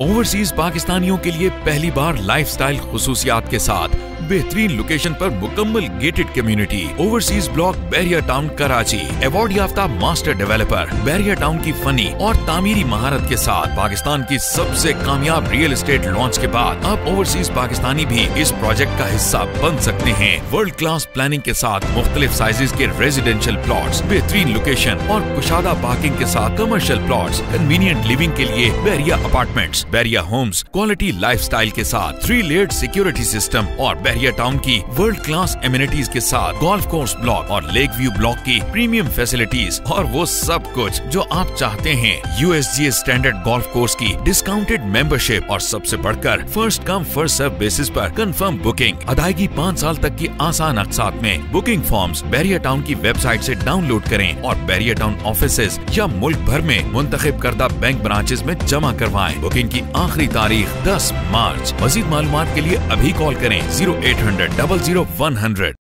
Overseas पाकिस्तानियों के लिए पहली बार लाइफस्टाइल खुसूसियात के साथ बेहतरीन लोकेशन पर मुकम्मल gated community overseas block Bahria town Karachi. Award याफ्ता मास्टर डेवलपर बैरिया टाउन की फनी और तामीरी महारत के साथ पाकिस्तान की सबसे कामयाब रियल एस्टेट लॉन्च के बाद अब ओवरसीज पाकिस्तानी भी इस प्रोजेक्ट का हिस्सा बन सकते हैं। वर्ल्ड क्लास प्लानिंग के साथ मुख्तलिफ साइजेस के रेजिडेंशियल प्लॉट्स, बेहतरीन लोकेशन और कुशादा पार्किंग के साथ कमर्शियल प्लॉट्स, कन्वीनियंट लिविंग के लिए Bahria apartments, Bahria homes, quality lifestyle के साथ 3 लेयर्ड सिक्योरिटी सिस्टम और बैरिया टाउन की वर्ल्ड क्लास एमिनिटीज के साथ गोल्फ कोर्स ब्लॉक और लेक व्यू ब्लॉक की प्रीमियम फैसिलिटीज और वो सब कुछ जो आप चाहते हैं। USGA स्टैंडर्ड गोल्फ कोर्स की डिस्काउंटेड मेंबरशिप और सबसे बढ़कर first come first serve basis पर कंफर्म बुकिंग, अदायगी 5 साल तक की आसान अक़सात में। बुकिंग फॉर्म्स बैरिया टाउन की वेबसाइट से डाउनलोड करें और बैरिया टाउन ऑफिसेज या मुल्क भर में मुंतखब करदा बैंक ब्रांचेस में जमा करवाएं। बुकिंग की आखिरी तारीख 10 मार्च। मजीद मालूमात के लिए अभी कॉल करें 0800 00 100।